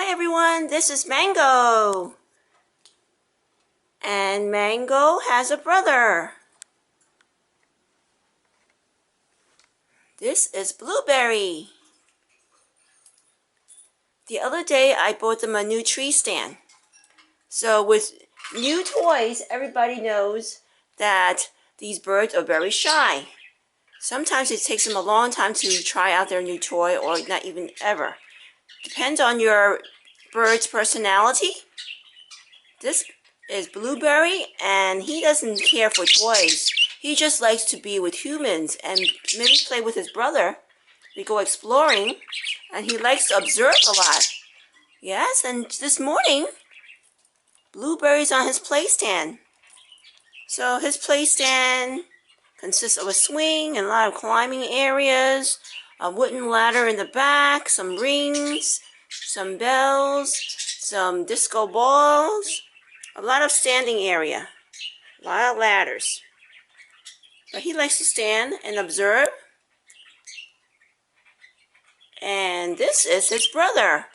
Hi everyone, this is Mango. And Mango has a brother. This is Blueberry. The other day I bought them a new tree stand. So with new toys, everybody knows that these birds are very shy. Sometimes it takes them a long time to try out their new toy, or not even ever. Depends on your bird's personality. This is Blueberry, and he doesn't care for toys. He just likes to be with humans and maybe play with his brother. We go exploring, and he likes to observe a lot. Yes, and this morning, Blueberry's on his play stand. So his play stand consists of a swing and a lot of climbing areas, a wooden ladder in the back, some rings, some bells, some disco balls, a lot of standing area, a lot of ladders. But he likes to stand and observe. And this is his brother,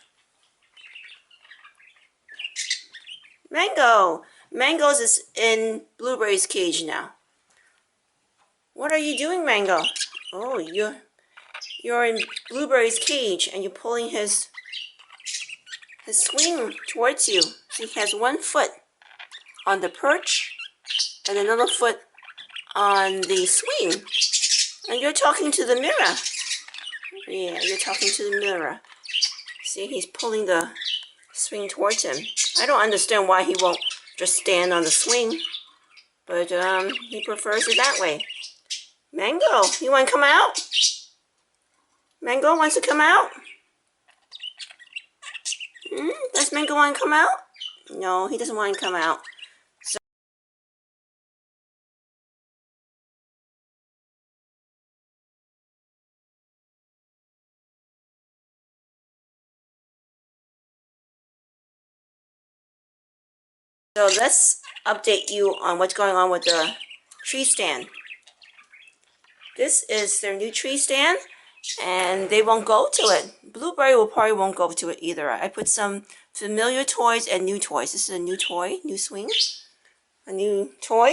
Mango. Mango's is in Blueberry's cage now. What are you doing, Mango? Oh, you're in Blueberry's cage and you're pulling his swing towards you. So he has one foot on the perch and another foot on the swing. And you're talking to the mirror. Yeah, you're talking to the mirror. See, he's pulling the swing towards him. I don't understand why he won't just stand on the swing, but he prefers it that way. Mango, you want to come out? Mango wants to come out? Does Mango want to come out? No, he doesn't want to come out. So let's update you on what's going on with the tree stand. This is their new tree stand, and they won't go to it. Blueberry probably won't go to it either. I put some familiar toys and new toys. This is a new toy, new swing, a new toy,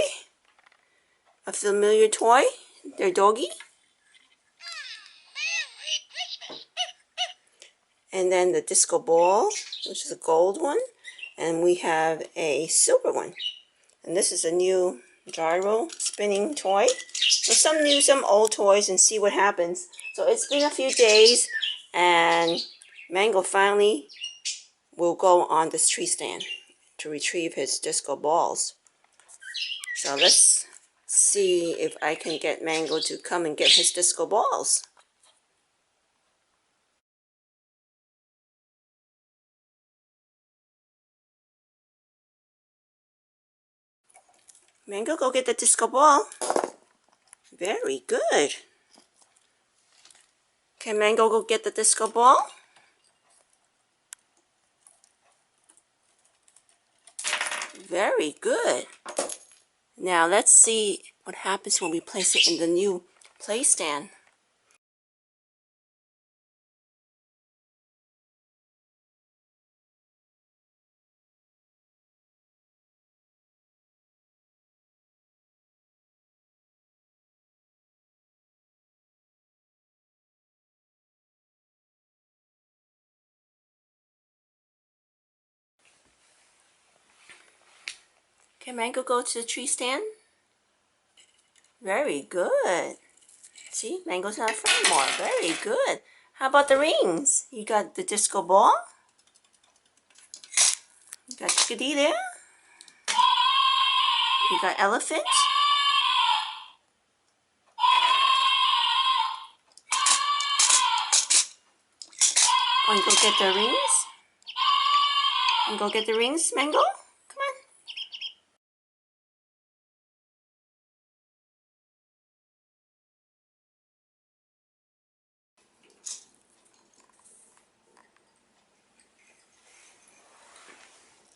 a familiar toy, their doggy, and then the disco ball, which is a gold one, and we have a silver one. And this is a new gyro spinning toy. So some new, some old toys, and see what happens. So it's been a few days, and Mango finally will go on this tree stand to retrieve his disco balls. So let's see if I can get Mango to come and get his disco balls. Mango, go get the disco ball. Very good. Can Mango go get the disco ball? Very good. Now let's see what happens when we place it in the new play stand. Can Mango go to the tree stand? Very good. See, Mango's not afraid anymore. Very good. How about the rings? You got the disco ball. You got Chickadee there. You got elephant. Want to go get the rings? Want to go get the rings, Mango? Come on.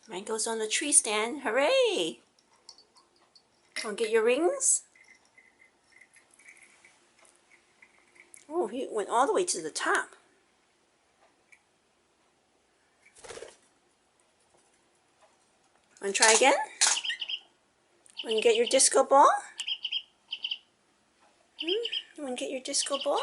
Mango's on the tree stand. Hooray! Want to get your rings? Oh, he went all the way to the top. Want to try again? Want to get your disco ball? You want to get your disco ball?